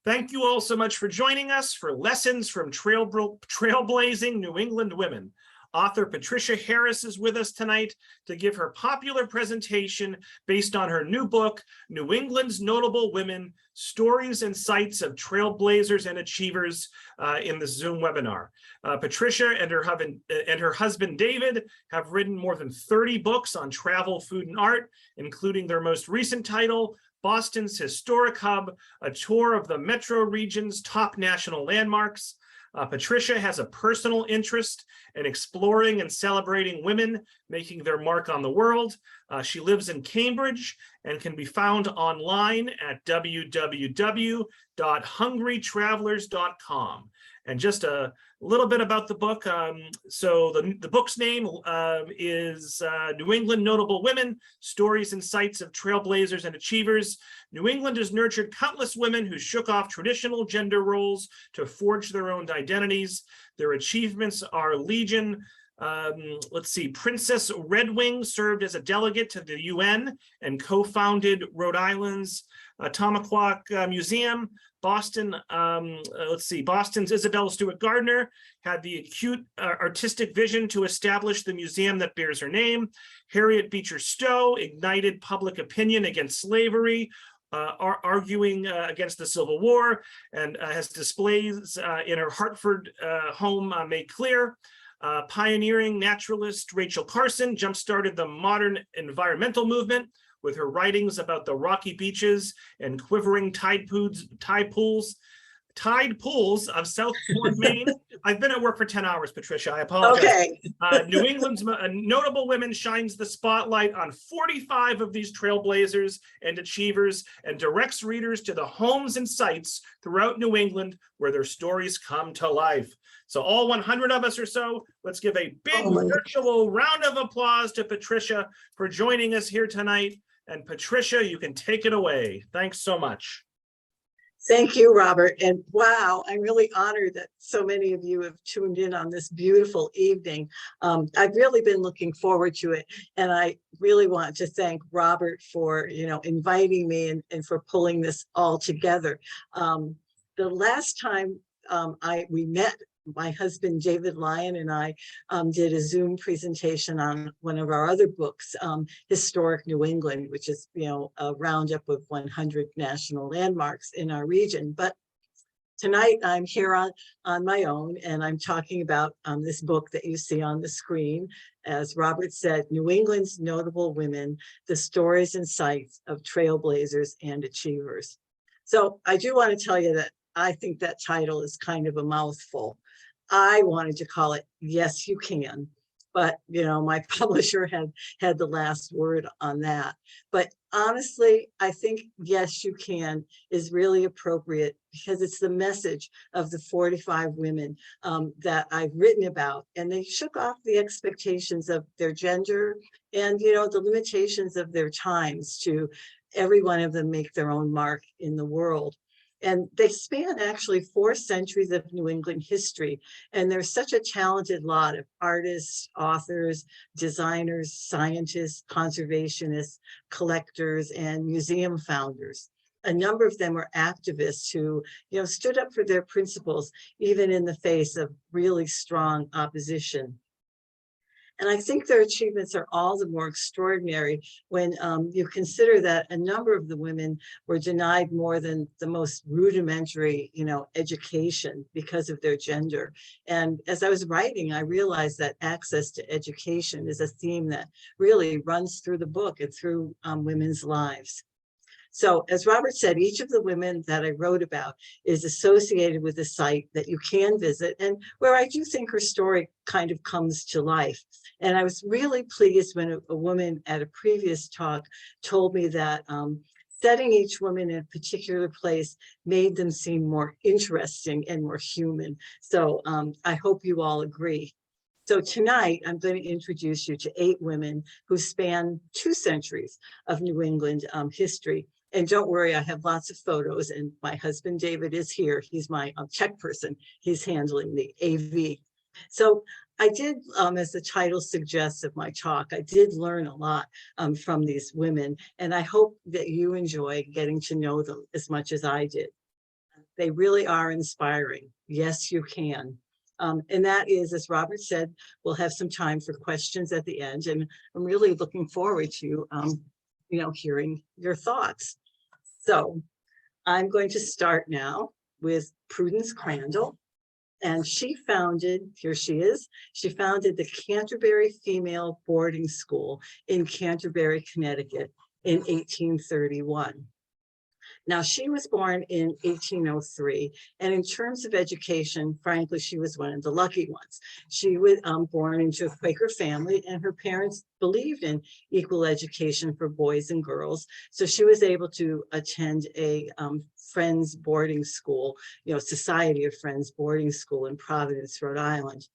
Thank you all so much for joining us for Lessons from Trailblazing New England Women. Author Patricia Harris is with us tonight to give her popular presentation based on her new book, New England's Notable Women, Stories and Sights of Trailblazers and Achievers, in the Zoom webinar. Patricia and her husband David have written more than 30 books on travel, food, and art, including their most recent title, Boston's Historic Hub, a tour of the metro region's top national landmarks. Patricia has a personal interest in exploring and celebrating women making their mark on the world. She lives in Cambridge and can be found online at www.hungrytravelers.com. And just a little bit about the book. So the book's name is New England Notable Women, Stories and Sights of Trailblazers and Achievers. New England has nurtured countless women who shook off traditional gender roles to forge their own identities. Their achievements are legion. Let's see, Princess Redwing served as a delegate to the UN and co-founded Rhode Island's Tomaquag Museum. Boston's Isabella Stewart Gardner had the acute artistic vision to establish the museum that bears her name. Harriet Beecher Stowe ignited public opinion against slavery, arguing against the Civil War, and has displays in her Hartford home made clear. Pioneering naturalist Rachel Carson jumpstarted the modern environmental movement with her writings about the rocky beaches and quivering tide pools of Southport, Maine. I've been at work for 10 hours, Patricia. I apologize. Okay. New England's Notable Women shines the spotlight on 45 of these trailblazers and achievers and directs readers to the homes and sites throughout New England where their stories come to life. So all 100 of us or so, let's give a big virtual round of applause to Patricia for joining us here tonight. And Patricia, you can take it away. Thanks so much. Thank you, Robert. And wow, I'm really honored that so many of you have tuned in on this beautiful evening. I've really been looking forward to it. And I really want to thank Robert for, inviting me and for pulling this all together. The last time we met, my husband, David Lyon, and I did a Zoom presentation on one of our other books, Historic New England, which is, a roundup of 100 national landmarks in our region. But tonight I'm here on my own, and I'm talking about this book that you see on the screen. As Robert said, New England's Notable Women, the Stories and Sights of Trailblazers and Achievers. So I do want to tell you that I think that title is kind of a mouthful. I wanted to call it Yes, You Can, but my publisher had the last word on that. But honestly, I think Yes, You Can is really appropriate because it's the message of the 45 women that I've written about, and they shook off the expectations of their gender and the limitations of their times to every one of them make their own mark in the world. And they span actually 4 centuries of New England history. And there's such a talented lot of artists, authors, designers, scientists, conservationists, collectors, and museum founders. A number of them were activists who, stood up for their principles, even in the face of really strong opposition. And I think their achievements are all the more extraordinary when you consider that a number of the women were denied more than the most rudimentary, education because of their gender. And as I was writing, I realized that access to education is a theme that really runs through the book and through women's lives. So as Robert said, each of the women that I wrote about is associated with a site that you can visit and where I do think her story kind of comes to life. And I was really pleased when a woman at a previous talk told me that setting each woman in a particular place made them seem more interesting and more human. So I hope you all agree. So tonight, I'm going to introduce you to 8 women who span 2 centuries of New England history. And don't worry, I have lots of photos, and my husband, David, is here. He's my check person. He's handling the AV. So I did, as the title suggests of my talk, I did learn a lot from these women, and I hope that you enjoy getting to know them as much as I did. They really are inspiring. Yes, you can. And that is, as Robert said, we'll have some time for questions at the end. And I'm really looking forward to, hearing your thoughts. So I'm going to start now with Prudence Crandall. And she founded, here she is, she founded the Canterbury Female Boarding School in Canterbury, Connecticut in 1831. Now, she was born in 1803, and in terms of education, frankly, she was one of the lucky ones. She was born into a Quaker family, and her parents believed in equal education for boys and girls. So she was able to attend a Friends boarding school, Society of Friends boarding school in Providence, Rhode Island.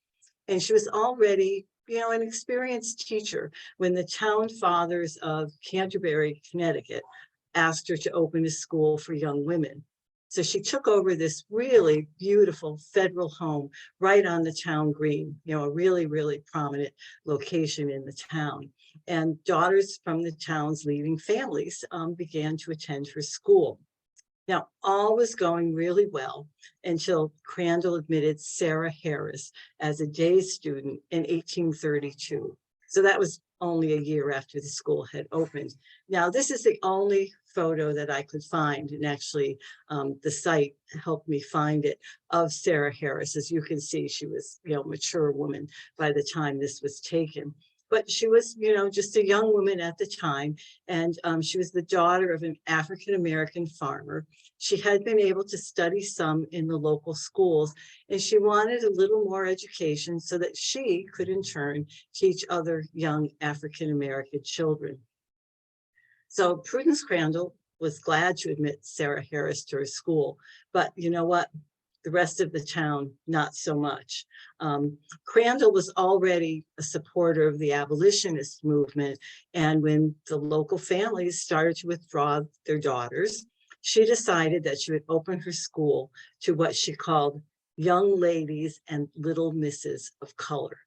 And she was already an experienced teacher when the town fathers of Canterbury, Connecticut, asked her to open a school for young women. So she took over this really beautiful federal home right on the town green, a really, really prominent location in the town. And daughters from the town's leading families began to attend her school. Now, all was going really well until Crandall admitted Sarah Harris as a day student in 1832. So that was only a year after the school had opened. Now, this is the only photo that I could find, and actually the site helped me find it, of Sarah Harris. As you can see, she was, a mature woman by the time this was taken. But she was, just a young woman at the time, and she was the daughter of an African-American farmer. She had been able to study some in the local schools, and she wanted a little more education so that she could in turn teach other young African-American children. So Prudence Crandall was glad to admit Sarah Harris to her school, but you know what? The rest of the town, not so much. Crandall was already a supporter of the abolitionist movement, and when the local families started to withdraw their daughters, she decided that she would open her school to what she called young ladies and little misses of color.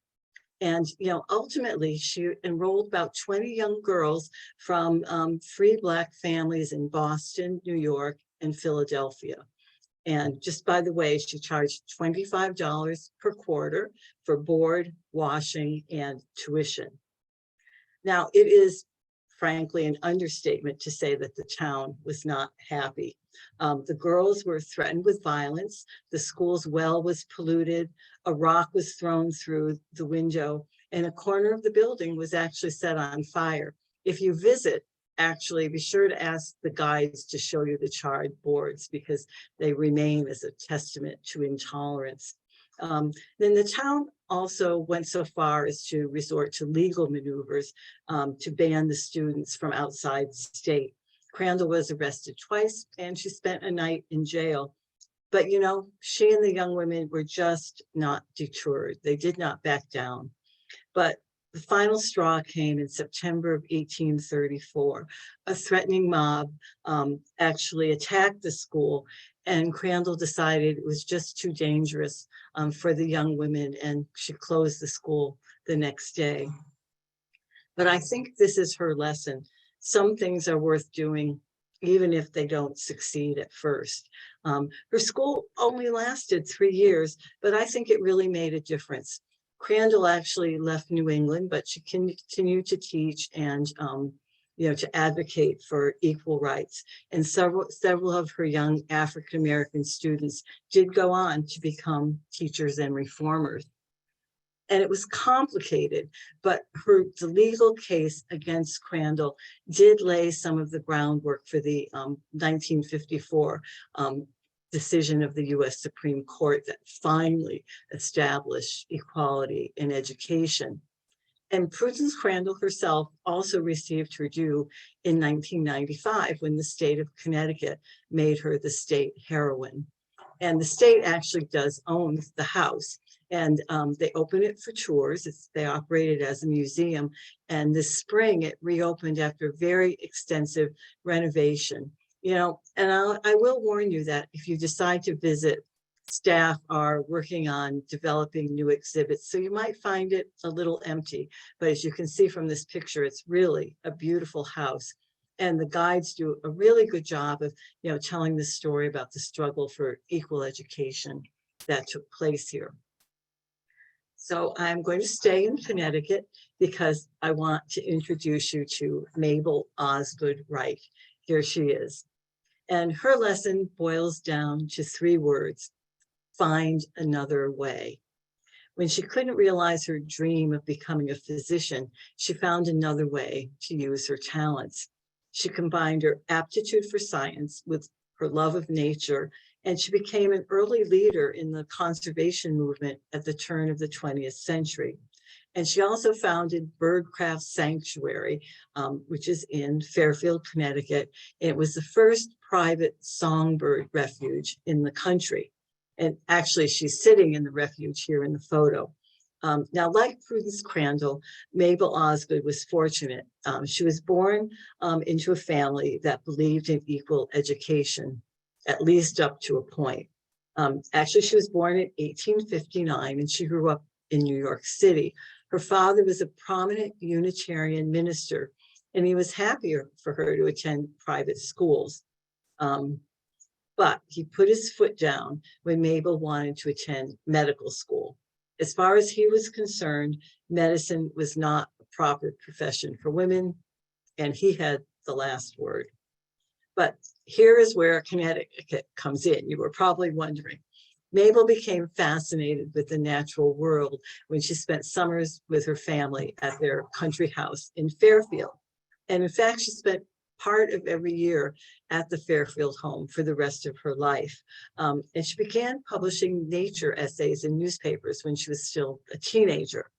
And, ultimately, she enrolled about 20 young girls from free Black families in Boston, New York, and Philadelphia. And just by the way, she charged $25 per quarter for board, washing, and tuition. Now, it is frankly an understatement to say that the town was not happy. The girls were threatened with violence. The school's well was polluted. A rock was thrown through the window, and a corner of the building was actually set on fire. If you visit, actually be sure to ask the guides to show you the charred boards, because they remain as a testament to intolerance. Then the town also went so far as to resort to legal maneuvers to ban the students from outside the state. Crandall was arrested twice, and she spent a night in jail. But she and the young women were just not deterred. They did not back down. But the final straw came in September of 1834. A threatening mob actually attacked the school, and Crandall decided it was just too dangerous for the young women, and she closed the school the next day. But I think this is her lesson. Some things are worth doing, even if they don't succeed at first. Her school only lasted 3 years, but I think it really made a difference. Crandall actually left New England, but she continued to teach and to advocate for equal rights. And several of her young African-American students did go on to become teachers and reformers. And it was complicated, but the legal case against Crandall did lay some of the groundwork for the 1954 decision of the U.S. Supreme Court that finally established equality in education. And Prudence Crandall herself also received her due in 1995 when the state of Connecticut made her the state heroine. And the state actually does own the house, and they open it for tours. They operate it as a museum, and this spring it reopened after very extensive renovation. And I will warn you that if you decide to visit, staff are working on developing new exhibits, so you might find it a little empty. But as you can see from this picture, it's really a beautiful house. And the guides do a really good job of, telling the story about the struggle for equal education that took place here. So I'm going to stay in Connecticut because I want to introduce you to Mabel Osgood Wright. Here she is. And her lesson boils down to 3 words: find another way. When she couldn't realize her dream of becoming a physician, she found another way to use her talents. She combined her aptitude for science with her love of nature, and she became an early leader in the conservation movement at the turn of the 20th century. And she also founded Birdcraft Sanctuary, which is in Fairfield, Connecticut. It was the first private songbird refuge in the country. And actually, she's sitting in the refuge here in the photo. Now, like Prudence Crandall, Mabel Osgood was fortunate. She was born into a family that believed in equal education, at least up to a point. Actually, she was born in 1859, and she grew up in New York City. Her father was a prominent Unitarian minister, and he was happier for her to attend private schools. But he put his foot down when Mabel wanted to attend medical school. As far as he was concerned, medicine was not a proper profession for women, and he had the last word. But here is where Connecticut comes in. You were probably wondering. Mabel became fascinated with the natural world when she spent summers with her family at their country house in Fairfield. And in fact, she spent part of every year at the Fairfield home for the rest of her life. And she began publishing nature essays in newspapers when she was still a teenager.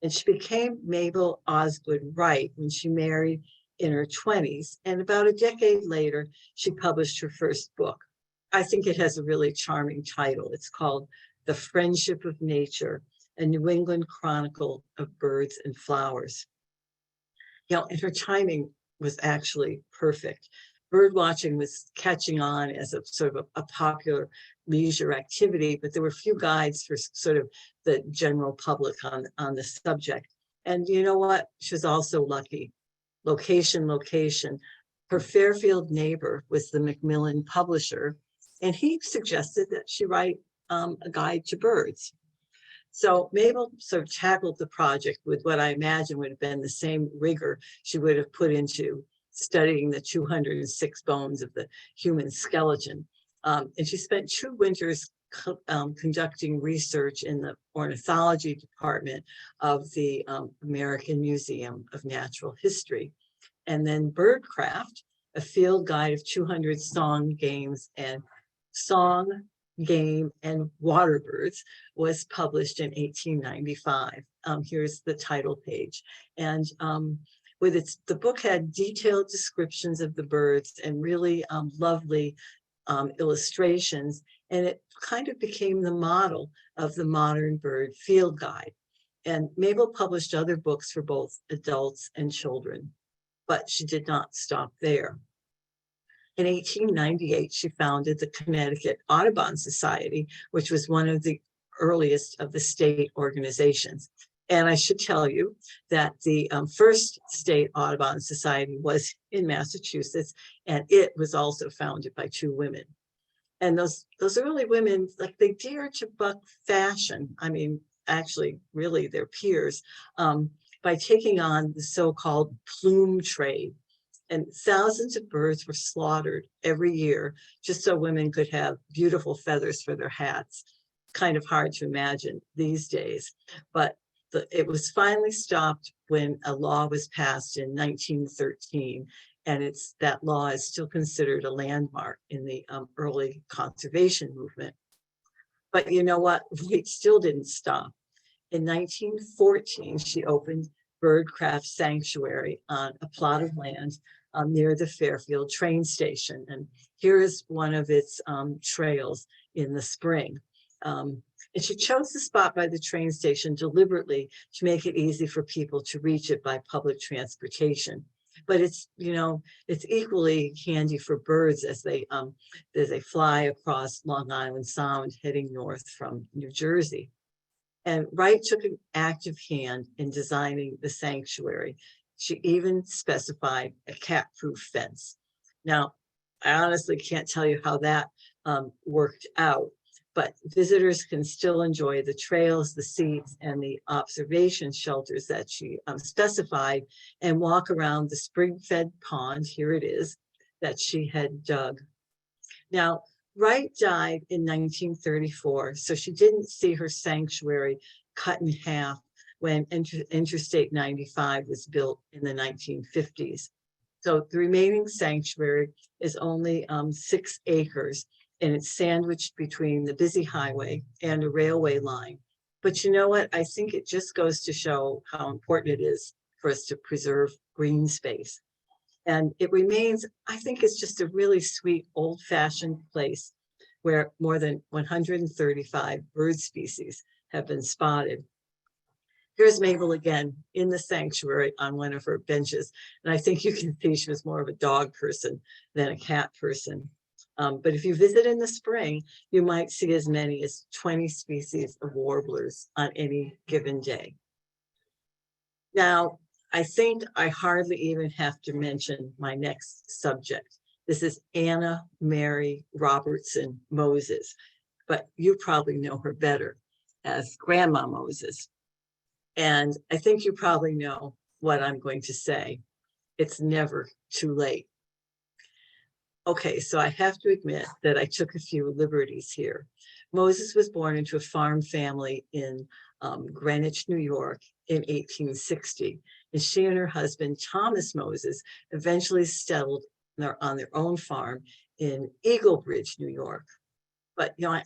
And she became Mabel Osgood Wright when she married in her 20s. And about a decade later, she published her first book. I think it has a really charming title. It's called The Friendship of Nature, a New England Chronicle of Birds and Flowers. And her timing was actually perfect. Bird watching was catching on as a sort of a popular leisure activity, but there were few guides for sort of the general public on the subject. And you know what? She was also lucky. Location. Her Fairfield neighbor was the Macmillan publisher, and he suggested that she write a guide to birds. So Mabel sort of tackled the project with what I imagine would have been the same rigor she would have put into studying the 206 bones of the human skeleton. And she spent 2 winters conducting research in the ornithology department of the American Museum of Natural History. And then Birdcraft, a field guide of 200 game and water birds, was published in 1895. Here's the title page. And the book had detailed descriptions of the birds and really lovely illustrations. And it kind of became the model of the modern bird field guide. And Mabel published other books for both adults and children, but she did not stop there. In 1898, she founded the Connecticut Audubon Society, which was one of the earliest of the state organizations. And I should tell you that the first state Audubon Society was in Massachusetts, and it was also founded by 2 women. And those early women, like, they dared to buck fashion. I mean, actually, really their peers, by taking on the so-called plume trade. And thousands of birds were slaughtered every year just so women could have beautiful feathers for their hats. Kind of hard to imagine these days. But it was finally stopped when a law was passed in 1913. And that law is still considered a landmark in the early conservation movement. But you know what? It still didn't stop. In 1914, she opened Birdcraft Sanctuary on a plot of land near the Fairfield train station. And here is one of its trails in the spring. And she chose the spot by the train station deliberately to make it easy for people to reach it by public transportation. But it's equally handy for birds as they fly across Long Island Sound heading north from New Jersey. And Wright took an active hand in designing the sanctuary. She even specified a cat-proof fence. Now, I honestly can't tell you how that worked out, but visitors can still enjoy the trails, the seats, and the observation shelters that she specified, and walk around the spring-fed pond, here it is, that she had dug. Now, Wright died in 1934, so she didn't see her sanctuary cut in half when Interstate 95 was built in the 1950s. So the remaining sanctuary is only 6 acres, and it's sandwiched between the busy highway and a railway line. But you know what? I think it just goes to show how important it is for us to preserve green space. And it remains, I think it's just a really sweet old-fashioned place where more than 135 bird species have been spotted. Here's Mabel again in the sanctuary on one of her benches. And I think you can see she was more of a dog person than a cat person. But if you visit in the spring, you might see as many as 20 species of warblers on any given day. Now, I think I hardly even have to mention my next subject. This is Anna Mary Robertson Moses, but you probably know her better as Grandma Moses. And I think you probably know what I'm going to say. It's never too late. Okay, so I have to admit that I took a few liberties here. Moses was born into a farm family in Greenwich, New York in 1860. And she and her husband, Thomas Moses, eventually settled on their own farm in Eagle Bridge, New York. But, you know, I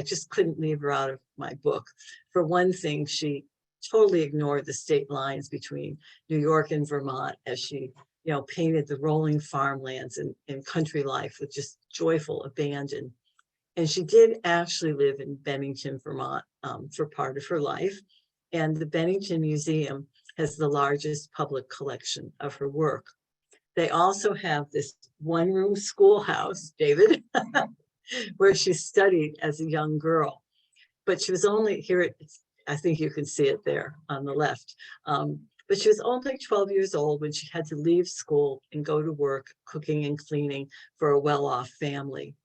just couldn't leave her out of my book. For one thing, she totally ignored the state lines between New York and Vermont as she, you know, painted the rolling farmlands and country life with just joyful abandon. And she did actually live in Bennington, Vermont for part of her life. And the Bennington Museum has the largest public collection of her work. They also have this one-room schoolhouse, David, where she studied as a young girl. But she was only, I think you can see it there on the left. But she was only 12 years old when she had to leave school and go to work cooking and cleaning for a well-off family.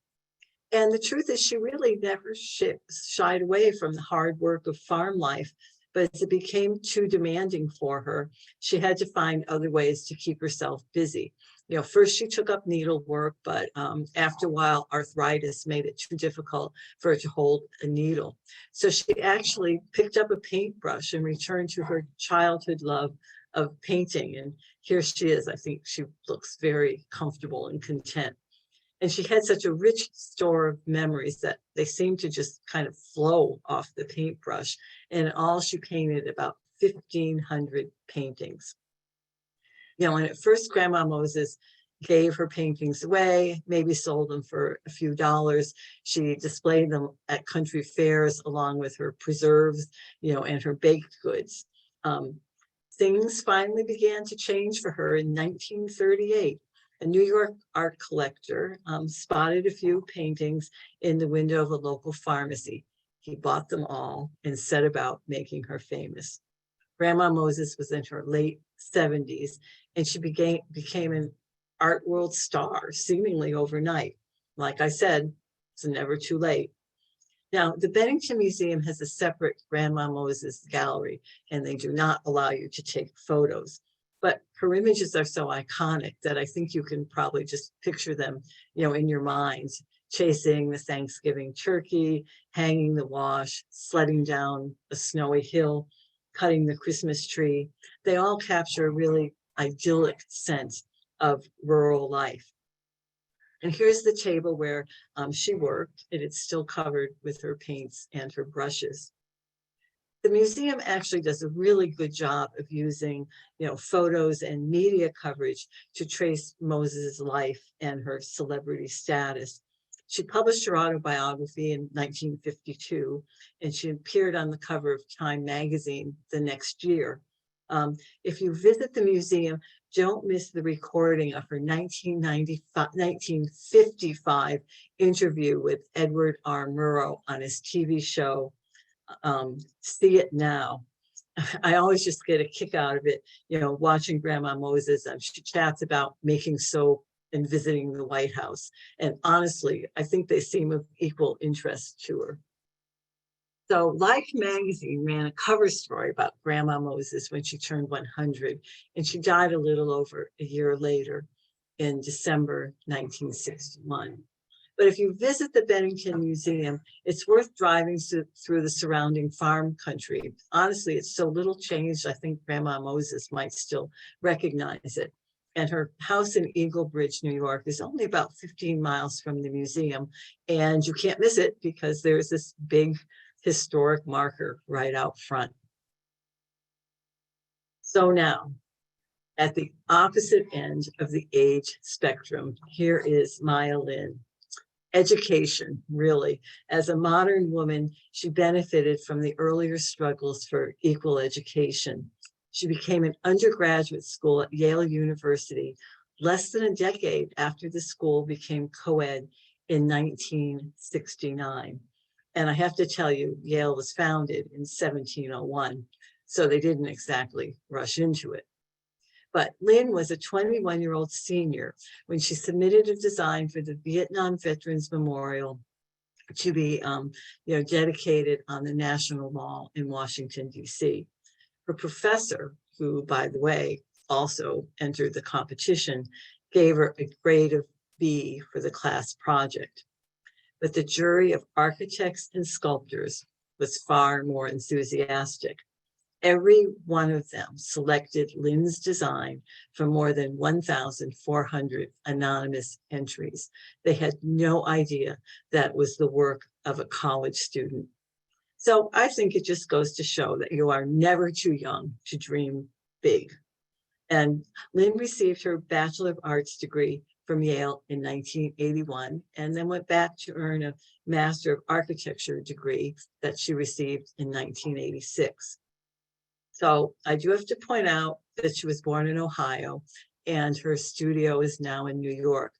And the truth is, she really never shied away from the hard work of farm life. But as it became too demanding for her, she had to find other ways to keep herself busy. You know, first she took up needlework, but after a while, arthritis made it too difficult for her to hold a needle. So she actually picked up a paintbrush and returned to her childhood love of painting. And here she is. I think she looks very comfortable and content. And she had such a rich store of memories that they seemed to just kind of flow off the paintbrush. And all she painted about 1,500 paintings. You know, and at first Grandma Moses gave her paintings away, maybe sold them for a few dollars. She displayed them at country fairs along with her preserves, you know, and her baked goods. Things finally began to change for her in 1938. A New York art collector spotted a few paintings in the window of a local pharmacy. He bought them all and set about making her famous. Grandma Moses was in her late 70s, and she became an art world star, seemingly overnight. Like I said, it's never too late. Now, the Bennington Museum has a separate Grandma Moses gallery, and they do not allow you to take photos. But her images are so iconic that I think you can probably just picture them, you know, in your minds, chasing the Thanksgiving turkey, hanging the wash, sledding down a snowy hill, cutting the Christmas tree. They all capture a really idyllic sense of rural life. And here's the table where she worked, and it's still covered with her paints and her brushes. The museum actually does a really good job of using, you know, photos and media coverage to trace Moses' life and her celebrity status. She published her autobiography in 1952, and she appeared on the cover of Time magazine the next year. If you visit the museum, don't miss the recording of her 1955 interview with Edward R. Murrow on his TV show, See It Now. I always just get a kick out of it, watching Grandma Moses. She chats about making soap and visiting the White House. And honestly, I think they seem of equal interest to her. So Life magazine ran a cover story about Grandma Moses when she turned 100, and she died a little over a year later in December 1961. But if you visit the Bennington Museum, it's worth driving through the surrounding farm country. Honestly, it's so little changed, I think Grandma Moses might still recognize it. And her house in Eagle Bridge, New York, is only about 15 miles from the museum. And you can't miss it because there's this big historic marker right out front. So now, at the opposite end of the age spectrum, here is Maya Lin. Education, really. As a modern woman, she benefited from the earlier struggles for equal education. She became an undergraduate school at Yale University less than a decade after the school became co-ed in 1969. And I have to tell you, Yale was founded in 1701, so they didn't exactly rush into it. But Lynn was a 21-year-old senior when she submitted a design for the Vietnam Veterans Memorial to be dedicated on the National Mall in Washington, D.C. Her professor, who, by the way, also entered the competition, gave her a grade of B for the class project. But the jury of architects and sculptors was far more enthusiastic. Every one of them selected Lynn's design from more than 1,400 anonymous entries. They had no idea that was the work of a college student. So I think it just goes to show that you are never too young to dream big. And Lynn received her Bachelor of Arts degree from Yale in 1981, and then went back to earn a Master of Architecture degree that she received in 1986. So I do have to point out that she was born in Ohio and her studio is now in New York.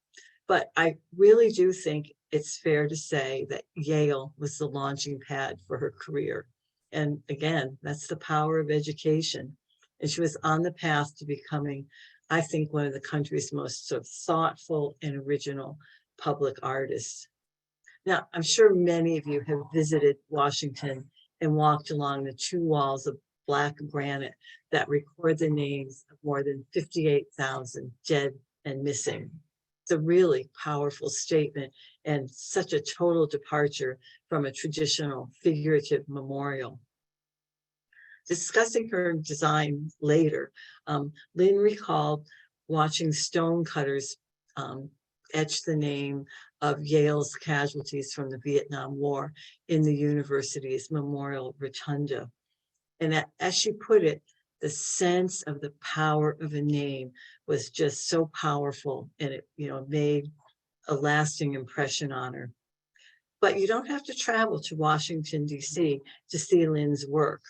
But I really do think it's fair to say that Yale was the launching pad for her career. And again, that's the power of education. And she was on the path to becoming, I think, one of the country's most sort of thoughtful and original public artists. Now, I'm sure many of you have visited Washington and walked along the two walls of black granite that record the names of more than 58,000 dead and missing. It's a really powerful statement and such a total departure from a traditional figurative memorial. Discussing her design later, Lynn recalled watching stonecutters etch the name of Yale's casualties from the Vietnam War in the university's memorial rotunda. And as she put it, the sense of the power of a name was just so powerful, and it, made a lasting impression on her. But you don't have to travel to Washington, D.C. to see Lynn's work.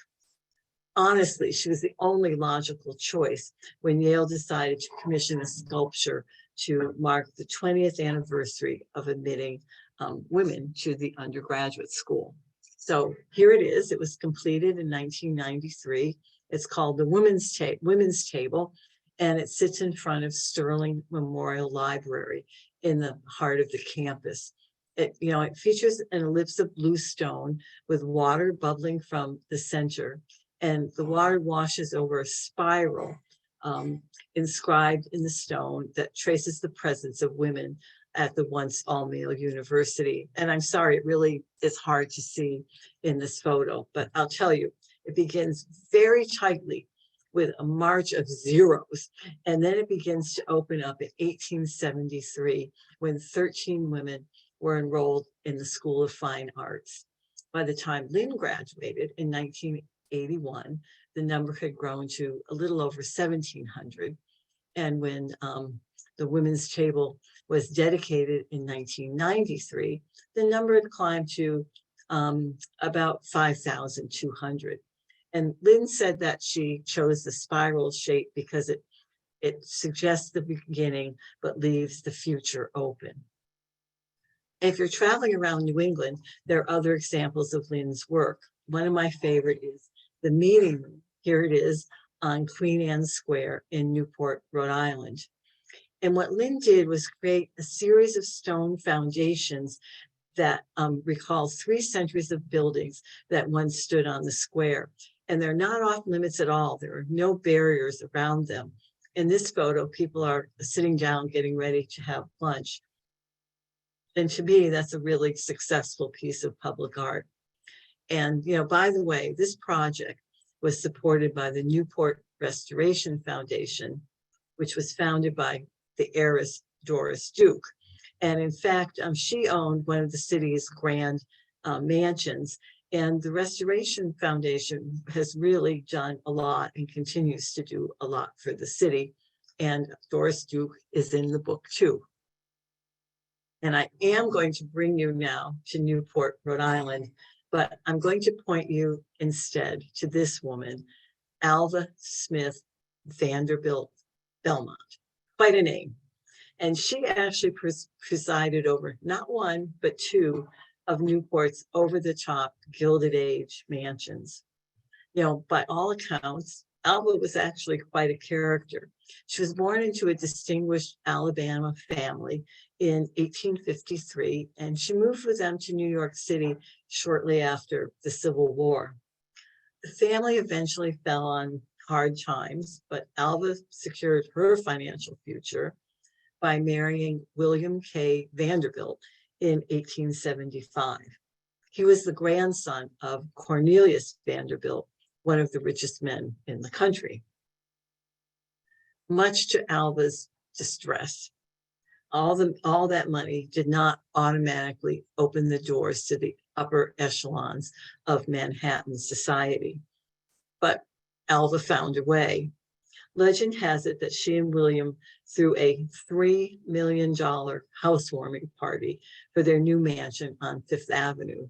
Honestly, she was the only logical choice when Yale decided to commission a sculpture to mark the 20th anniversary of admitting women to the undergraduate school. So here it is. It was completed in 1993. It's called the Women's Table, and it sits in front of Sterling Memorial Library in the heart of the campus. It features an ellipse of blue stone with water bubbling from the center, and the water washes over a spiral inscribed in the stone that traces the presence of women at the once all-male university. And I'm sorry, it really is hard to see in this photo, but I'll tell you, it begins very tightly with a march of zeros, and then it begins to open up in 1873 when 13 women were enrolled in the School of Fine Arts. By the time Lynn graduated in 1981, the number had grown to a little over 1,700. And when the Women's Table was dedicated in 1993, the number had climbed to about 5,200. And Lynn said that she chose the spiral shape because it suggests the beginning, but leaves the future open. If you're traveling around New England, there are other examples of Lynn's work. One of my favorite is the meeting room Here it is on Queen Anne Square in Newport, Rhode Island. And what Lynn did was create a series of stone foundations that recall 3 centuries of buildings that once stood on the square. And they're not off limits at all. There are no barriers around them. In this photo, people are sitting down, getting ready to have lunch. And to me, that's a really successful piece of public art. And, you know, by the way, this project was supported by the Newport Restoration Foundation, which was founded by the heiress Doris Duke. And in fact, she owned one of the city's grand mansions. And the Restoration Foundation has really done a lot and continues to do a lot for the city. And Doris Duke is in the book too. And I am going to bring you now to Newport, Rhode Island, but I'm going to point you instead to this woman, Alva Smith Vanderbilt Belmont, quite a name. And she actually presided over not one, but 2 of Newport's over-the-top Gilded Age mansions. You know, by all accounts, Alva was actually quite a character. She was born into a distinguished Alabama family in 1853, and she moved with them to New York City shortly after the Civil War. The family eventually fell on hard times, but Alva secured her financial future by marrying William K. Vanderbilt in 1875. He was the grandson of Cornelius Vanderbilt, one of the richest men in the country. Much to Alva's distress, all that money did not automatically open the doors to the upper echelons of Manhattan society. But Alva found a way. Legend has it that she and William threw a $3 million housewarming party for their new mansion on Fifth Avenue.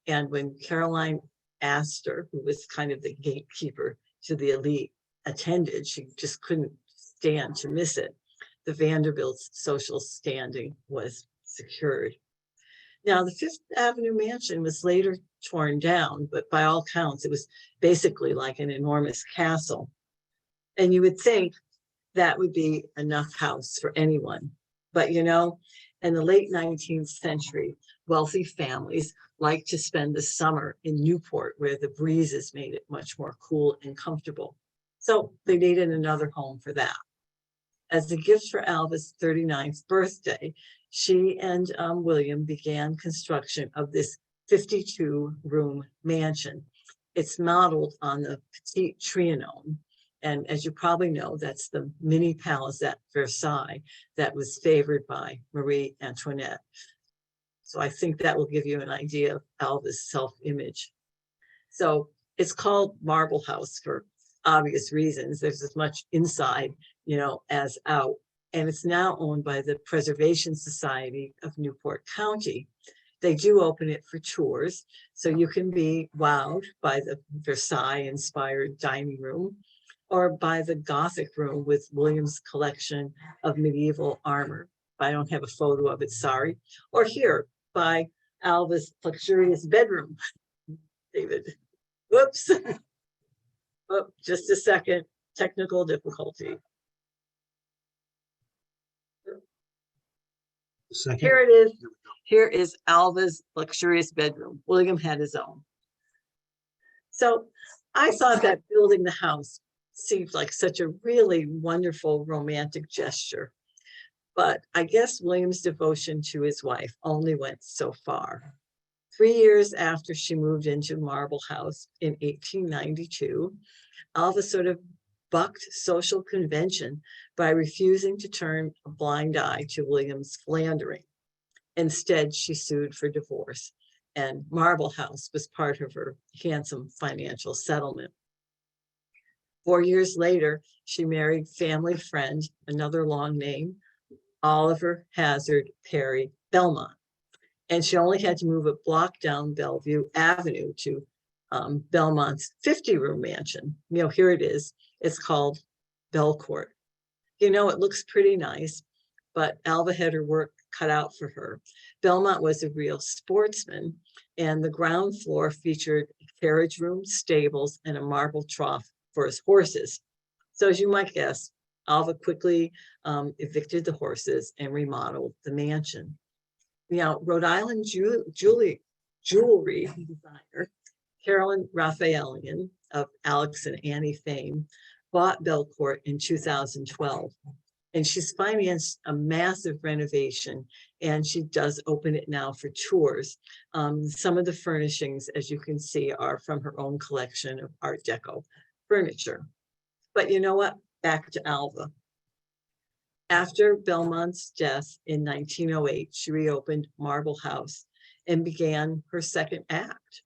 And when Caroline Astor, who was kind of the gatekeeper to the elite, attended, she just couldn't stand to miss it. The Vanderbilt's social standing was secured. Now, the Fifth Avenue mansion was later torn down, but by all counts, it was basically like an enormous castle. And you would think that would be enough house for anyone. But, you know, in the late 19th century, wealthy families liked to spend the summer in Newport, where the breezes made it much more cool and comfortable. So they needed another home for that. As a gift for Alva's 39th birthday, she and William began construction of this 52-room mansion. It's modeled on the Petit Trianon. And as you probably know, that's the mini palace at Versailles that was favored by Marie Antoinette. So I think that will give you an idea of Alva's self-image. So it's called Marble House for obvious reasons. There's as much inside, you know, as out. And it's now owned by the Preservation Society of Newport County. They do open it for tours, so you can be wowed by the Versailles-inspired dining room, or by the Gothic room with William's collection of medieval armor. I don't have a photo of it, sorry. Or here, by Alva's luxurious bedroom. David, whoops. Oh, just a second, technical difficulty. Here it is. Here is Alva's luxurious bedroom. William had his own. So I thought that building the house seemed like such a really wonderful romantic gesture. But I guess William's devotion to his wife only went so far. 3 years after she moved into Marble House in 1892, Alva sort of bucked social convention by refusing to turn a blind eye to William's philandering. Instead, she sued for divorce, and Marble House was part of her handsome financial settlement. 4 years later, she married family friend, another long name, Oliver Hazard Perry Belmont. And she only had to move a block down Bellevue Avenue to Belmont's 50-room mansion. You know, here it is. It's called Belcourt. You know, it looks pretty nice, but Alva had her work cut out for her. Belmont was a real sportsman, and the ground floor featured a carriage room, stables, and a marble trough for his horses. So as you might guess, Alva quickly evicted the horses and remodeled the mansion. Now, Rhode Island jewelry designer Carolyn Raphaelian of Alex and Annie fame bought Belcourt in 2012, and she's financed a massive renovation, and she does open it now for tours. Some of the furnishings, as you can see, are from her own collection of Art Deco furniture. But you know what? Back to Alva. After Belmont's death in 1908, she reopened Marble House and began her second act.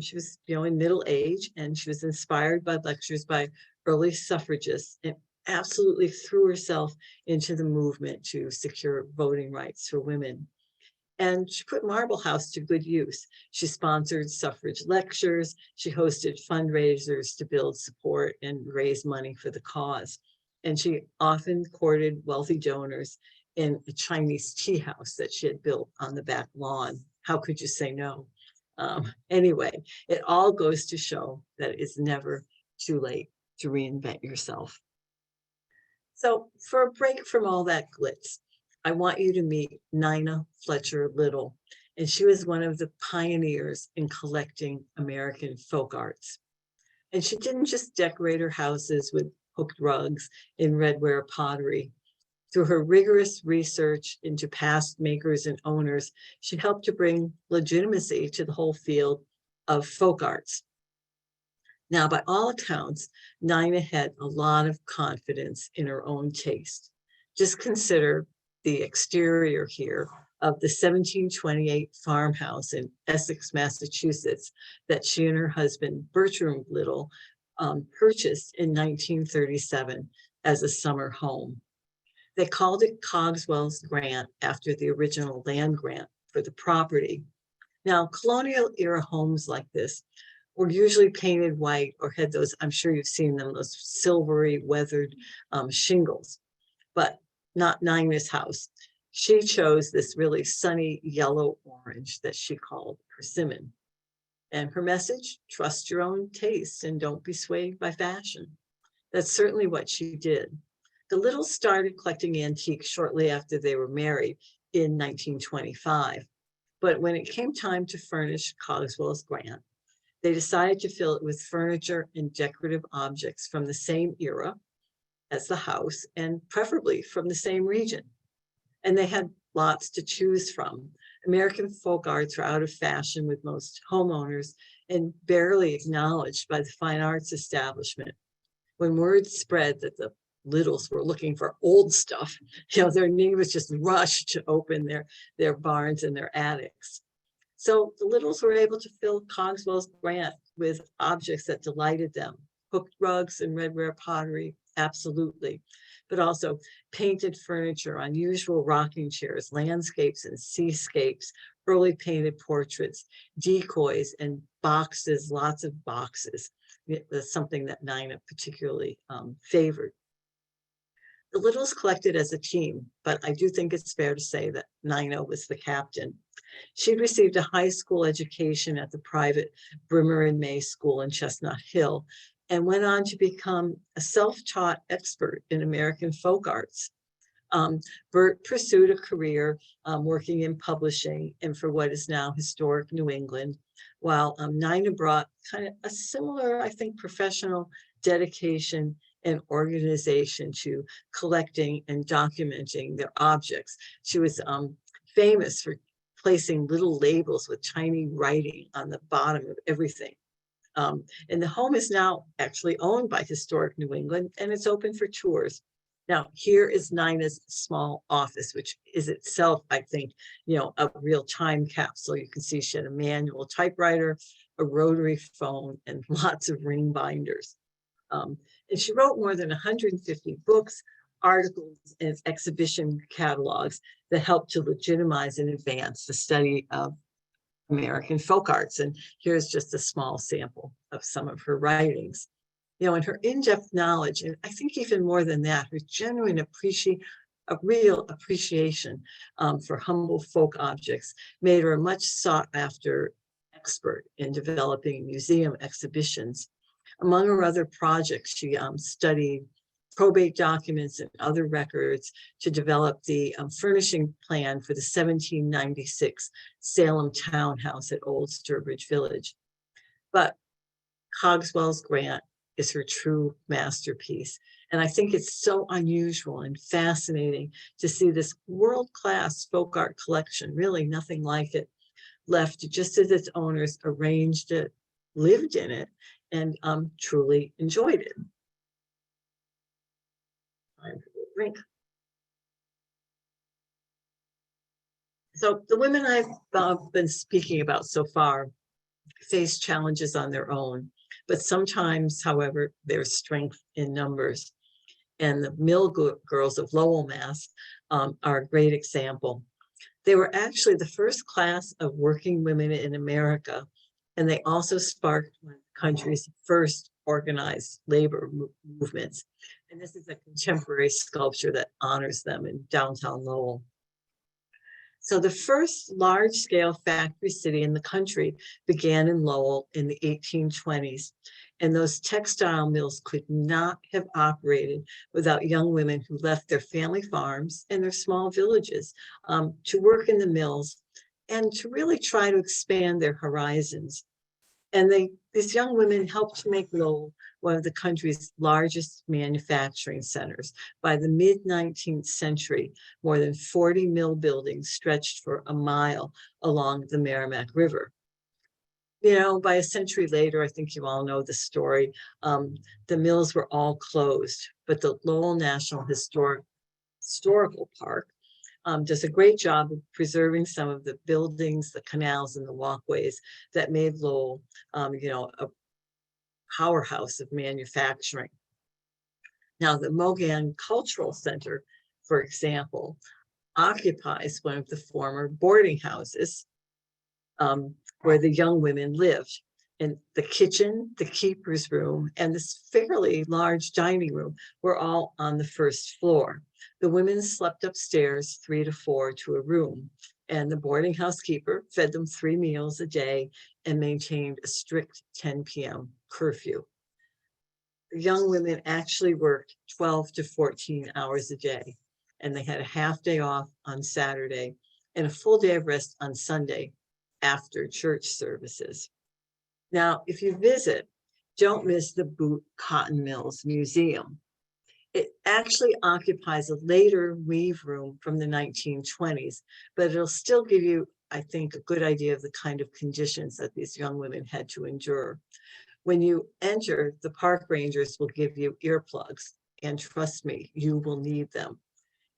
She was, in middle age, and she was inspired by lectures by early suffragists and absolutely threw herself into the movement to secure voting rights for women. And she put Marble House to good use. She sponsored suffrage lectures. She hosted fundraisers to build support and raise money for the cause. And she often courted wealthy donors in a Chinese tea house that she had built on the back lawn. How could you say no? Anyway, it all goes to show that it's never too late to reinvent yourself. So for a break from all that glitz, I want you to meet Nina Fletcher Little, and she was one of the pioneers in collecting American folk arts. And she didn't just decorate her houses with hooked rugs in redware pottery. Through her rigorous research into past makers and owners, she helped to bring legitimacy to the whole field of folk arts. Now, by all accounts, Nina had a lot of confidence in her own taste. Just consider the exterior here of the 1728 farmhouse in Essex, Massachusetts, that she and her husband, Bertram Little, purchased in 1937 as a summer home. They called it Cogswell's Grant after the original land grant for the property. Now, colonial era homes like this were usually painted white or had those, I'm sure you've seen them, those silvery weathered shingles, but not Nina's house. She chose this really sunny yellow orange that she called persimmon. And her message, trust your own taste and don't be swayed by fashion. That's certainly what she did. The Littles started collecting antiques shortly after they were married in 1925. But when it came time to furnish Cogswell's Grant, they decided to fill it with furniture and decorative objects from the same era as the house, and preferably from the same region. And they had lots to choose from. American folk arts were out of fashion with most homeowners and barely acknowledged by the fine arts establishment. When word spread that the Littles were looking for old stuff, their neighbors just rushed to open their barns and their attics. So the Littles were able to fill Cogswell's Grant with objects that delighted them. Hooked rugs and redware pottery, absolutely, but also painted furniture, unusual rocking chairs, landscapes and seascapes, early painted portraits, decoys and boxes, lots of boxes. That's something that Nina particularly favored. The Littles collected as a team, but I do think it's fair to say that Nina was the captain. She'd received a high school education at the private Brimmer and May School in Chestnut Hill and went on to become a self-taught expert in American folk arts. Bert pursued a career working in publishing and for what is now historic New England, while Nina brought kind of a similar, I think, professional dedication and organization to collecting and documenting their objects. She was famous for placing little labels with tiny writing on the bottom of everything. And the home is now actually owned by Historic New England, and it's open for tours. Now, here is Nina's small office, which is itself, I think, a real time capsule. You can see she had a manual typewriter, a rotary phone, and lots of ring binders. And she wrote more than 150 books, articles, and exhibition catalogs that helped to legitimize and advance the study of American folk arts. And here's just a small sample of some of her writings. And her in-depth knowledge, and I think even more than that, her genuine real appreciation for humble folk objects made her a much sought after expert in developing museum exhibitions. Among her other projects, she studied probate documents and other records to develop the furnishing plan for the 1796 Salem townhouse at Old Sturbridge Village. But Cogswell's grant is her true masterpiece. And I think it's so unusual and fascinating to see this world-class folk art collection, really nothing like it, left just as its owners arranged it, lived in it, and truly enjoyed it. Time for a drink. So the women I've been speaking about so far face challenges on their own, but sometimes, however, there's strength in numbers. And the Mill Girls of Lowell, Mass. Are a great example. They were actually the first class of working women in America, and they also sparked one of the country's first organized labor movements. And this is a contemporary sculpture that honors them in downtown Lowell. So the first large-scale factory city in the country began in Lowell in the 1820s. And those textile mills could not have operated without young women who left their family farms and their small villages to work in the mills and to really try to expand their horizons. And these young women helped to make Lowell one of the country's largest manufacturing centers. By the mid-19th century, more than 40 mill buildings stretched for a mile along the Merrimack River. You know, by a century later, I think you all know the story, the mills were all closed, but the Lowell National Historical Park does a great job of preserving some of the buildings, the canals, and the walkways that made Lowell, a powerhouse of manufacturing. Now, the Mogan Cultural Center, for example, occupies one of the former boarding houses where the young women lived. And the kitchen, the keeper's room, and this fairly large dining room were all on the first floor. The women slept upstairs 3 to 4 to a room, and the boarding house keeper fed them 3 meals a day and maintained a strict 10 p.m. curfew. The young women actually worked 12 to 14 hours a day, and they had a half day off on Saturday and a full day of rest on Sunday after church services. Now, if you visit, don't miss the Boot Cotton Mills Museum. It actually occupies a later weave room from the 1920s, but it'll still give you, I think, a good idea of the kind of conditions that these young women had to endure. When you enter, the park rangers will give you earplugs, and trust me, you will need them.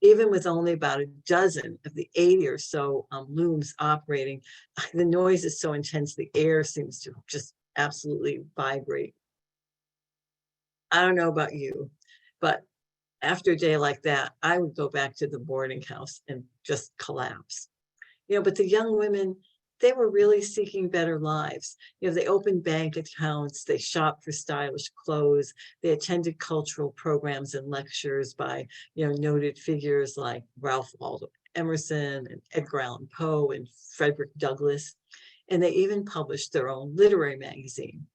Even with only about a dozen of the 80 or so looms operating, the noise is so intense, the air seems to just absolutely vibrate. I don't know about you, but after a day like that, I would go back to the boarding house and just collapse. But the young women, they were really seeking better lives. They opened bank accounts, they shopped for stylish clothes, they attended cultural programs and lectures by, noted figures like Ralph Waldo Emerson and Edgar Allan Poe and Frederick Douglass, and they even published their own literary magazine.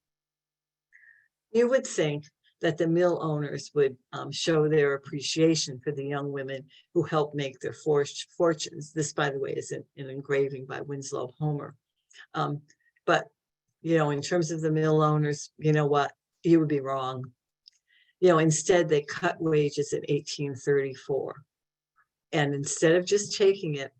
You would think that the mill owners would show their appreciation for the young women who helped make their fortunes. This, by the way, is an engraving by Winslow Homer. But, in terms of the mill owners, you know what? You would be wrong. Instead, they cut wages in 1834. And instead of just taking it,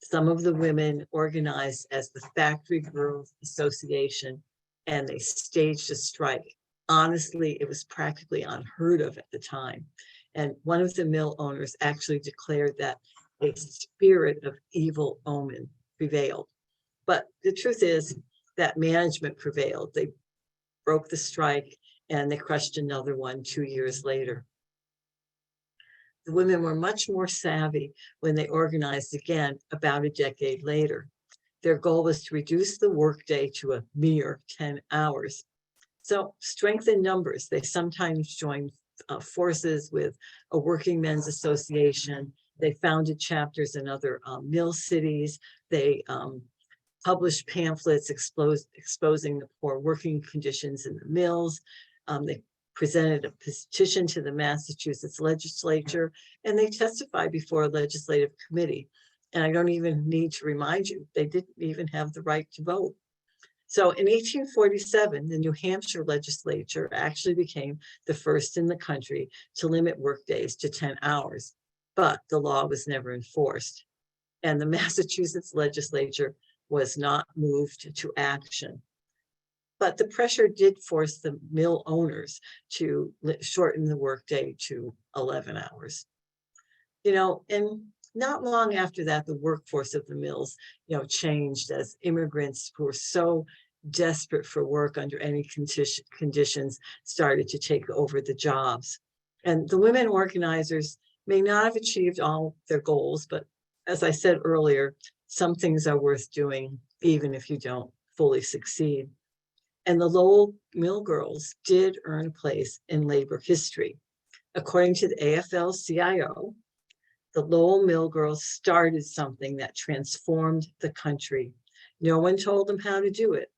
some of the women organized as the Factory Girls Association, and they staged a strike. Honestly, it was practically unheard of at the time. And one of the mill owners actually declared that a spirit of evil omen prevailed. But the truth is that management prevailed. They broke the strike and they crushed another one 2 years later. The women were much more savvy when they organized again about a decade later. Their goal was to reduce the workday to a mere 10 hours. So strength in numbers. They sometimes joined forces with a working men's association. They founded chapters in other mill cities. They published pamphlets exposing the poor working conditions in the mills. They presented a petition to the Massachusetts legislature, and they testified before a legislative committee. And I don't even need to remind you, they didn't even have the right to vote. So in 1847, the New Hampshire legislature actually became the first in the country to limit workdays to 10 hours, but the law was never enforced. And the Massachusetts legislature was not moved to action. But the pressure did force the mill owners to shorten the workday to 11 hours. And not long after that, the workforce of the mills, changed as immigrants who were so desperate for work under any conditions started to take over the jobs. And the women organizers may not have achieved all their goals, but as I said earlier, some things are worth doing, even if you don't fully succeed. And the Lowell Mill Girls did earn a place in labor history. According to the AFL-CIO, the Lowell Mill Girls started something that transformed the country. No one told them how to do it,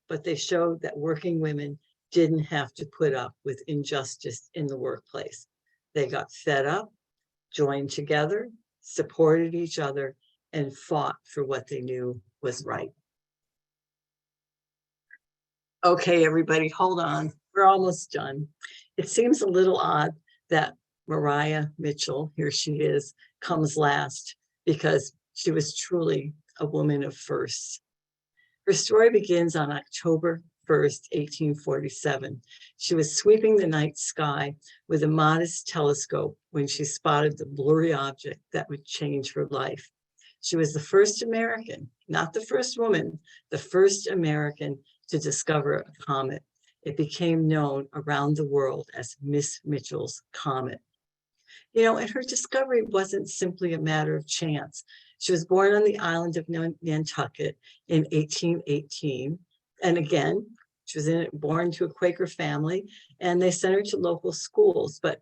but they showed that working women didn't have to put up with injustice in the workplace. They got fed up, joined together, supported each other, and fought for what they knew was right. Okay, everybody, hold on. We're almost done. It seems a little odd that Mariah Mitchell, here she is, comes last because she was truly a woman of firsts. Her story begins on October 1st, 1847. She was sweeping the night sky with a modest telescope when she spotted the blurry object that would change her life. She was the first American, not the first woman, the first American to discover a comet. It became known around the world as Miss Mitchell's Comet. And her discovery wasn't simply a matter of chance. She was born on the island of Nantucket in 1818. And again, she was born to a Quaker family, and they sent her to local schools. But,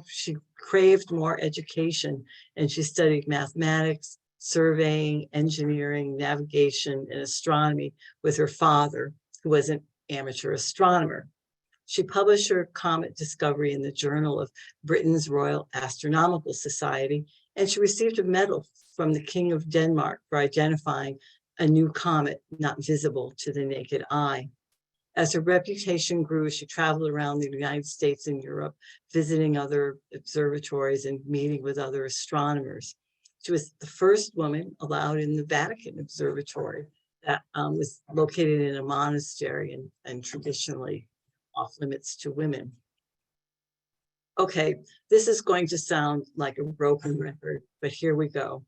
she craved more education, and she studied mathematics, surveying, engineering, navigation, and astronomy with her father, who was an amateur astronomer. She published her comet discovery in the Journal of Britain's Royal Astronomical Society, and she received a medal from the King of Denmark for identifying a new comet not visible to the naked eye. As her reputation grew, she traveled around the United States and Europe, visiting other observatories and meeting with other astronomers. She was the first woman allowed in the Vatican Observatory that was located in a monastery and traditionally off limits to women. Okay, this is going to sound like a broken record, but here we go.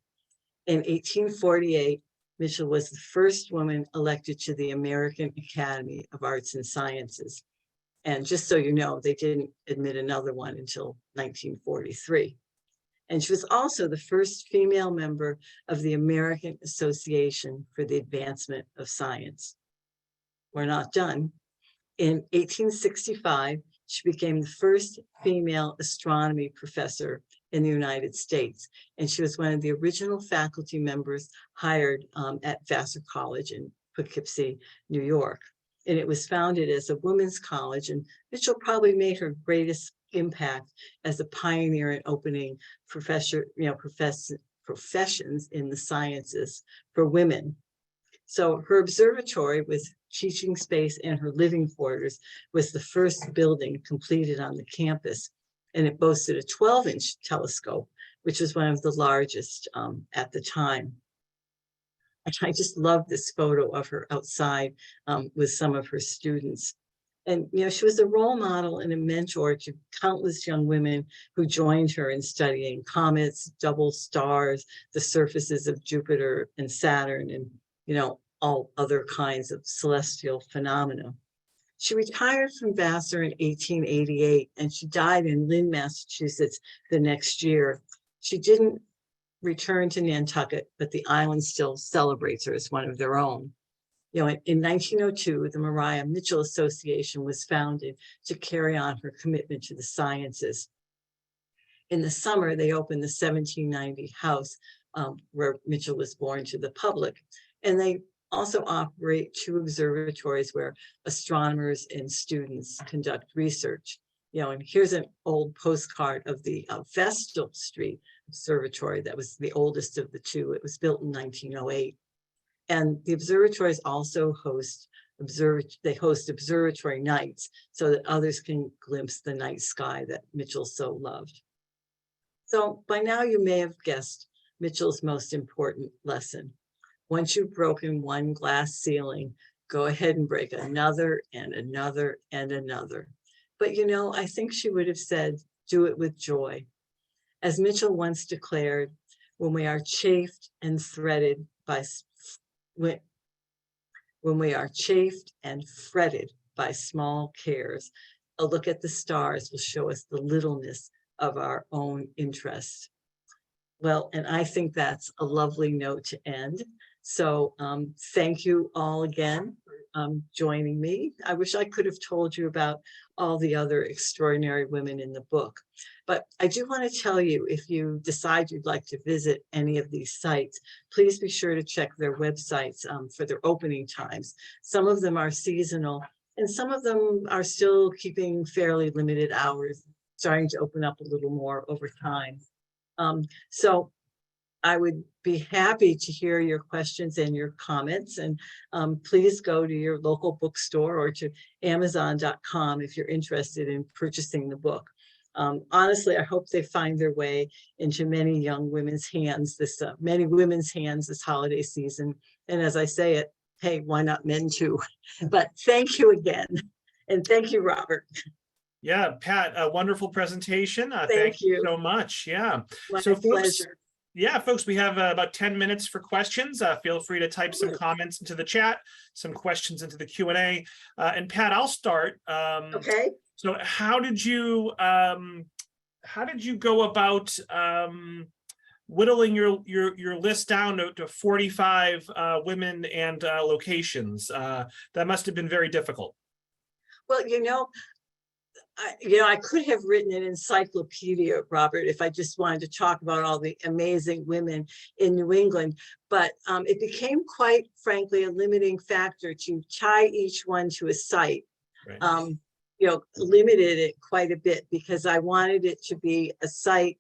In 1848, Mitchell was the first woman elected to the American Academy of Arts and Sciences. And just so you know, they didn't admit another one until 1943. And she was also the first female member of the American Association for the Advancement of Science. We're not done. In 1865, she became the first female astronomy professor in the United States. And she was one of the original faculty members hired at Vassar College in Poughkeepsie, New York. And it was founded as a women's college, and Mitchell probably made her greatest impact as a pioneer in opening professions in the sciences for women. So her observatory with teaching space and her living quarters was the first building completed on the campus, and it boasted a 12-inch telescope, which was one of the largest at the time. I just love this photo of her outside with some of her students. And, she was a role model and a mentor to countless young women who joined her in studying comets, double stars, the surfaces of Jupiter and Saturn, and, all other kinds of celestial phenomena. She retired from Vassar in 1888, and she died in Lynn, Massachusetts the next year. She didn't return to Nantucket, but the island still celebrates her as one of their own. In 1902, the Mariah Mitchell Association was founded to carry on her commitment to the sciences. In the summer, they opened the 1790 house where Mitchell was born to the public, and they also operate 2 observatories where astronomers and students conduct research. And here's an old postcard of the Vestal Street Observatory that was the oldest of the 2. It was built in 1908. And the observatories also host observatory nights so that others can glimpse the night sky that Mitchell so loved. So by now you may have guessed Mitchell's most important lesson. Once you've broken one glass ceiling, go ahead and break another and another and another. But I think she would have said, do it with joy. As Mitchell once declared, when we are chafed and fretted by small cares, a look at the stars will show us the littleness of our own interest. Well, and I think that's a lovely note to end. So thank you all again for joining me. I wish I could have told you about all the other extraordinary women in the book, but I do want to tell you, if you decide you'd like to visit any of these sites, please be sure to check their websites for their opening times. Some of them are seasonal and some of them are still keeping fairly limited hours, starting to open up a little more over time. So I would be happy to hear your questions and your comments, and please go to your local bookstore or to Amazon.com if you're interested in purchasing the book. Honestly, I hope they find their way into many young women's hands this holiday season. And as I say it, hey, why not men too? But thank you again. And thank you, Robert. Yeah, Pat, a wonderful presentation. Thank you so much. Yeah. My so pleasure. Folks, we have about 10 minutes for questions. Feel free to type some comments into the chat, some questions into the Q&A. And Pat, I'll start. Okay. So how did you go about whittling your list down to 45 women and locations? That must have been very difficult. Well, I could have written an encyclopedia, Robert, if I just wanted to talk about all the amazing women in New England. But it became, quite frankly, a limiting factor to tie each one to a site. Right. Limited it quite a bit because I wanted it to be a site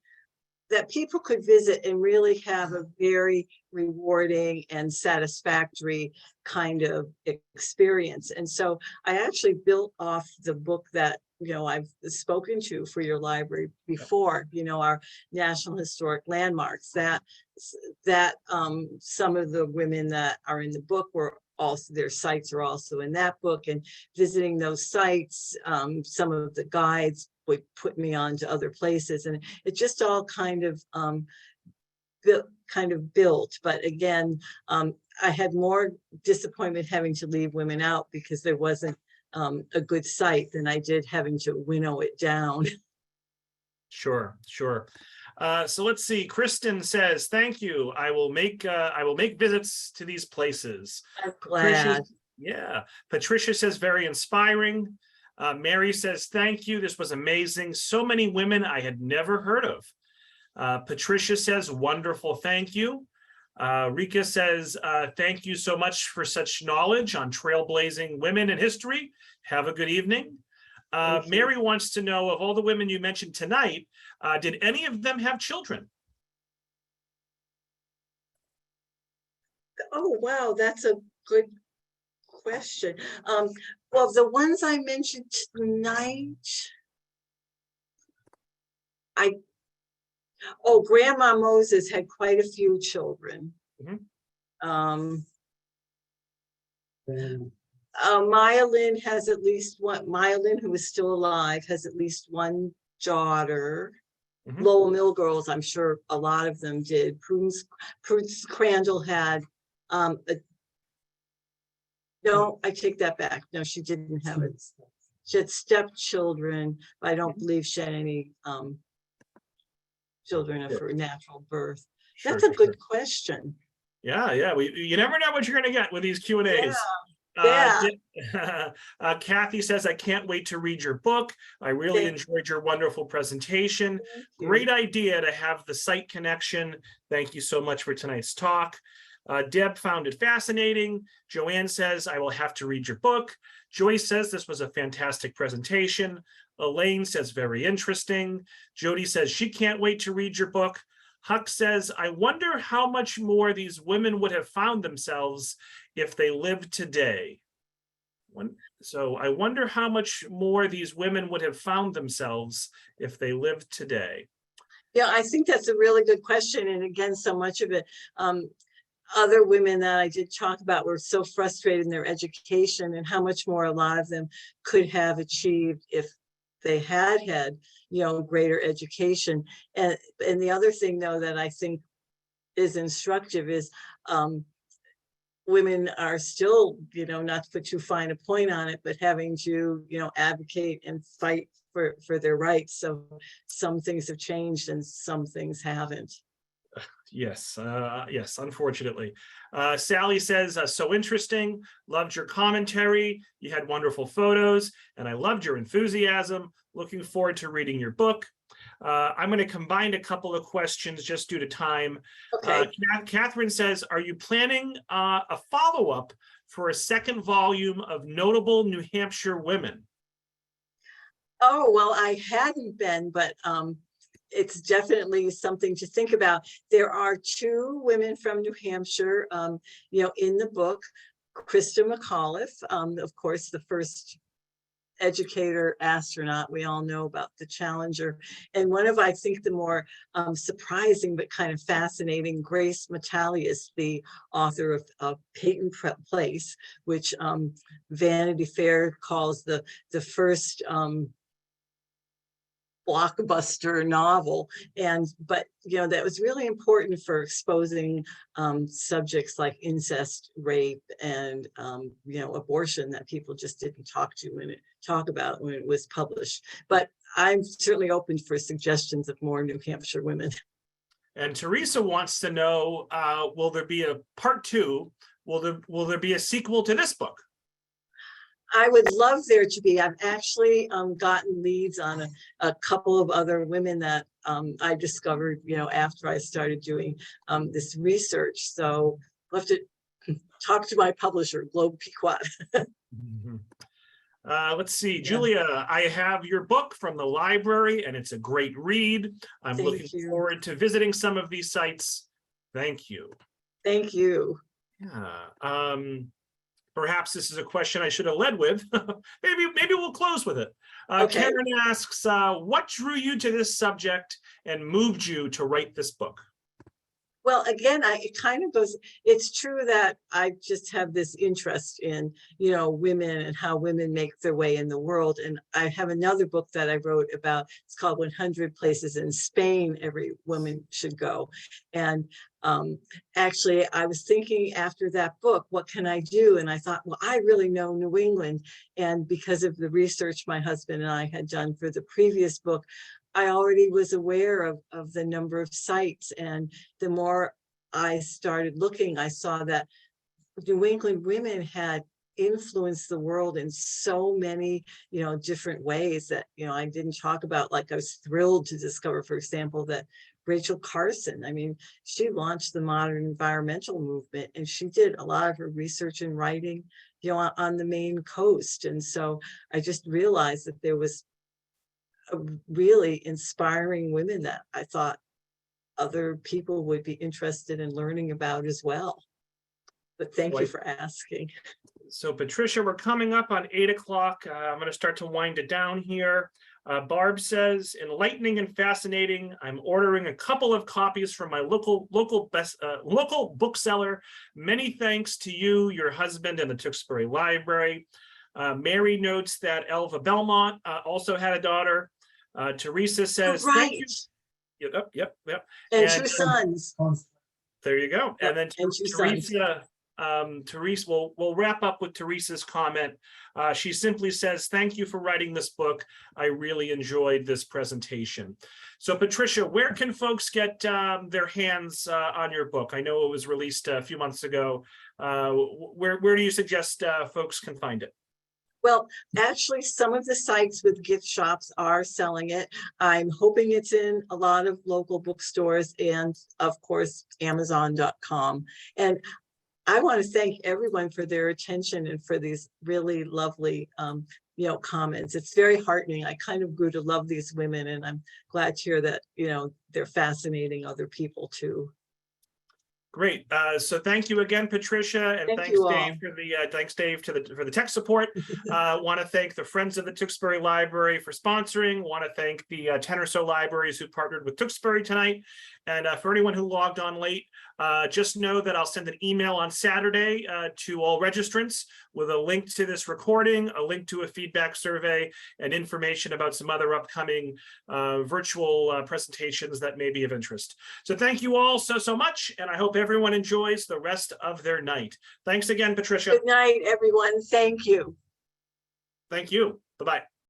that people could visit and really have a very rewarding and satisfactory kind of experience. And so I actually built off the book that I've spoken to for your library before, our National Historic Landmarks, that some of the women that are in the book were also, their sites are also in that book, and visiting those sites, some of the guides would put me on to other places, and it just all kind of built. But again, I had more disappointment having to leave women out because there wasn't a good site than I did having to winnow it down. Sure. So let's see. Kristen says, "Thank you. I will make visits to these places." I'm glad. Patricia says, "Very inspiring." Mary says, "Thank you. This was amazing. So many women I had never heard of." Patricia says, "Wonderful. Thank you." Rika says, "Thank you so much for such knowledge on trailblazing women in history. Have a good evening." Mary wants to know, of all the women you mentioned tonight, did any of them have children? Oh, wow, that's a good question. Well, the ones I mentioned tonight, Grandma Moses had quite a few children. Mm-hmm. Maya Lynn has at least one. Maya Lynn, who is still alive, has at least one daughter. Mm-hmm. Lowell Mill girls, I'm sure a lot of them did. Prudence Crandall had no, I take that back. No, she didn't have it. She had stepchildren, but I don't believe she had any children of her natural birth. That's a good question. Yeah. You never know what you're going to get with these Q&As. Kathy says, "I can't wait to read your book. I really enjoyed your wonderful presentation. Great idea to have the site connection. Thank you so much for tonight's talk." Deb found it fascinating. Joanne says, I will have to read your book. Joyce says this was a fantastic presentation. Elaine says, very interesting. Jody says she can't wait to read your book. Huck says, I wonder how much more these women would have found themselves if they lived today. So I wonder how much more these women would have found themselves if they lived today. Yeah, I think that's a really good question. And again, so much of it, other women that I did talk about were so frustrated in their education and how much more a lot of them could have achieved if they had had, greater education. And the other thing, though, that I think is instructive is women are still, not to put too fine a point on it, but having to, advocate and fight for their rights. So some things have changed and some things haven't. Yes, unfortunately. Sally says, so interesting. Loved your commentary. You had wonderful photos, and I loved your enthusiasm. Looking forward to reading your book. I'm going to combine a couple of questions just due to time. Okay. Catherine says, are you planning a follow-up for a second volume of Notable New Hampshire Women? Oh, well, I hadn't been, but it's definitely something to think about. There are two women from New Hampshire, in the book. Krista McAuliffe, of course, the first educator astronaut. We all know about the Challenger. And one of, I think, the more surprising but kind of fascinating, Grace Metalius, the author of Peyton Place, which Vanity Fair calls the first blockbuster novel. But that was really important for exposing subjects like incest, rape, and abortion that people just didn't talk about when it was published. But I'm certainly open for suggestions of more New Hampshire women. And Teresa wants to know, will there be a part 2? Will there be a sequel to this book? I would love there to be. I've actually gotten leads on a couple of other women that I discovered, after I started doing this research. So I'll have to talk to my publisher, Globe Pequot. Let's see, Julia, I have your book from the library and it's a great read. I'm looking forward to visiting some of these sites. Thank you. Thank you. Yeah. Perhaps this is a question I should have led with. maybe we'll close with it. Okay. Karen asks, what drew you to this subject and moved you to write this book? Well, again, it kind of goes, it's true that I just have this interest in, women and how women make their way in the world. And I have another book that I wrote about, it's called 100 Places in Spain Every Woman Should Go. And actually, I was thinking after that book, what can I do? And I thought, well, I really know New England. And because of the research my husband and I had done for the previous book, I already was aware of the number of sites. And the more I started looking, I saw that New England women had influenced the world in so many, different ways that, I didn't talk about. Like, I was thrilled to discover, for example, that Rachel Carson, she launched the modern environmental movement, and she did a lot of her research and writing, on the Maine coast. And so I just realized that there was really inspiring women that I thought other people would be interested in learning about as well. But thank you for asking. So Patricia, we're coming up on 8 o'clock. I'm going to start to wind it down here. Barb says, enlightening and fascinating. I'm ordering a couple of copies from my local bookseller. Many thanks to you, your husband, and the Tewksbury Library. Mary notes that Elva Belmont also had a daughter. Teresa says, right. Thank you. Yep. And 2 sons. There you go. Yep. And then Teresa, we'll wrap up with Teresa's comment. She simply says, thank you for writing this book. I really enjoyed this presentation. So Patricia, where can folks get their hands on your book? I know it was released a few months ago. Where do you suggest folks can find it? Well, actually, some of the sites with gift shops are selling it. I'm hoping it's in a lot of local bookstores and, of course, Amazon.com. And I want to thank everyone for their attention and for these really lovely, comments. It's very heartening. I kind of grew to love these women, and I'm glad to hear that, they're fascinating other people too. Great. So thank you again, Patricia, and Thank thanks, you all. Dave, for the thanks, Dave, for the tech support. Want to thank the Friends of the Tewksbury Library for sponsoring. Want to thank the 10 or so libraries who partnered with Tewksbury tonight. And for anyone who logged on late, just know that I'll send an email on Saturday to all registrants with a link to this recording, a link to a feedback survey, and information about some other upcoming virtual presentations that may be of interest. So thank you all so much, and I hope everyone enjoys the rest of their night. Thanks again, Patricia. Good night, everyone. Thank you. Thank you. Bye-bye.